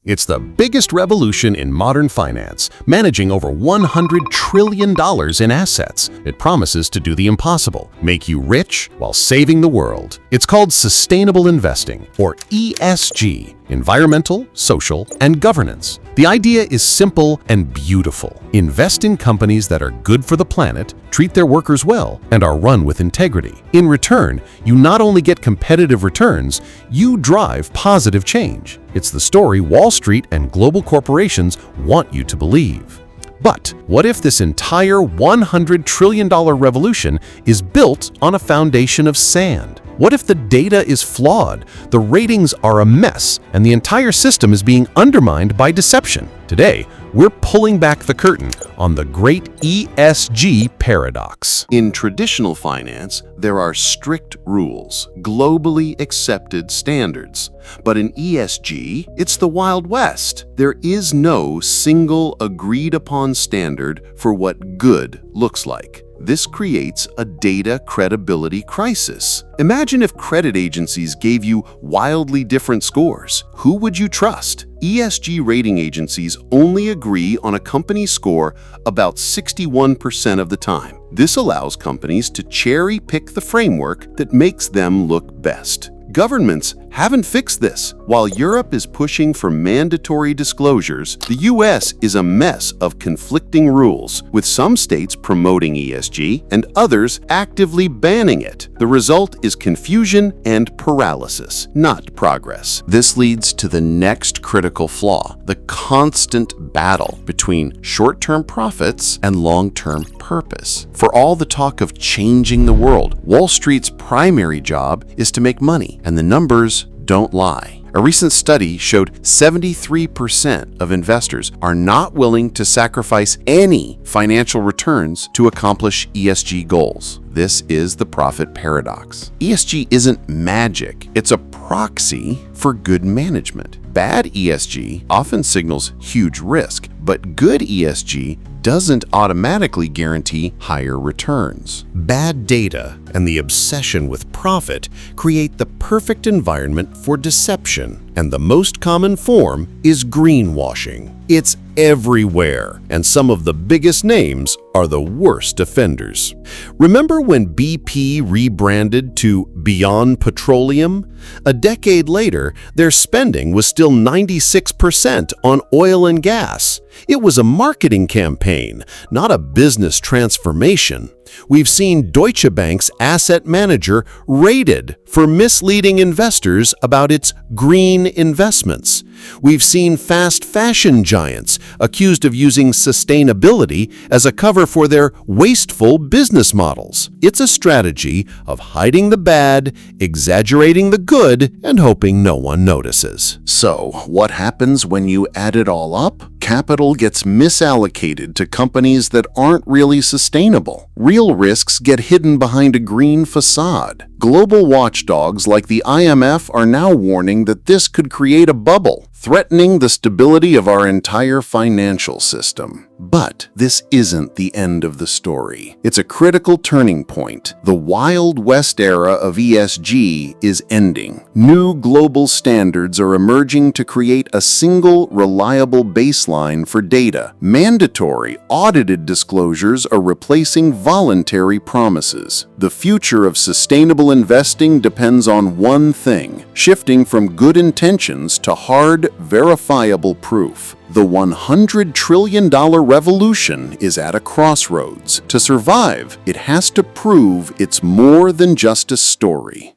It's the biggest revolution in modern finance, managing over $100 trillion in assets. It promises to do the impossible, make you rich while saving the world. It's called sustainable investing, or ESG, environmental, social, and governance. The idea is simple and beautiful. Invest in companies that are good for the planet, treat their workers well, and are run with integrity. In return, you not only get competitive returns, you drive positive change. It's the story Wall Street and global corporations want you to believe. But what if this entire $100 trillion revolution is built on a foundation of sand? What if the data is flawed, the ratings are a mess, and the entire system is being undermined by deception? Today, we're pulling back the curtain on the great ESG paradox. In traditional finance, there are strict rules, globally accepted standards. But in ESG, it's the Wild West. There is no single agreed-upon standard for what good looks like. This creates a data credibility crisis. Imagine if credit agencies gave you wildly different scores. Who would you trust? ESG rating agencies only agree on a company's score about 61% of the time. This allows companies to cherry-pick the framework that makes them look best. Governments haven't fixed this. While Europe is pushing for mandatory disclosures, the US is a mess of conflicting rules, with some states promoting ESG and others actively banning it. The result is confusion and paralysis, not progress. This leads to the next critical flaw, the constant battle between short-term profits and long-term purpose. For all the talk of changing the world, Wall Street's primary job is to make money, and the numbers don't lie. A recent study showed 73% of investors are not willing to sacrifice any financial returns to accomplish ESG goals. This is the profit paradox. ESG isn't magic. It's a proxy for good management. Bad ESG often signals huge risk, but good ESG doesn't automatically guarantee higher returns. Bad data and the obsession with profit create the perfect environment for deception, and the most common form is greenwashing. It's everywhere, and some of the biggest names are the worst offenders. Remember when BP rebranded to Beyond Petroleum? A decade later, their spending was still 96% on oil and gas. It was a marketing campaign, not a business transformation. We've seen Deutsche Bank's asset manager raided for misleading investors about its green investments. We've seen fast fashion giants accused of using sustainability as a cover for their wasteful business models. It's a strategy of hiding the bad, exaggerating the good, and hoping no one notices. So, what happens when you add it all up? Capital gets misallocated to companies that aren't really sustainable. Real risks get hidden behind a green facade. Global watchdogs like the IMF are now warning that this could create a bubble, threatening the stability of our entire financial system. But this isn't the end of the story. It's a critical turning point. The Wild West era of ESG is ending. New global standards are emerging to create a single, reliable baseline for data. Mandatory, audited disclosures are replacing voluntary promises. The future of sustainable investing depends on one thing: shifting from good intentions to hard, verifiable proof. The $100 trillion revolution is at a crossroads. To survive, it has to prove it's more than just a story.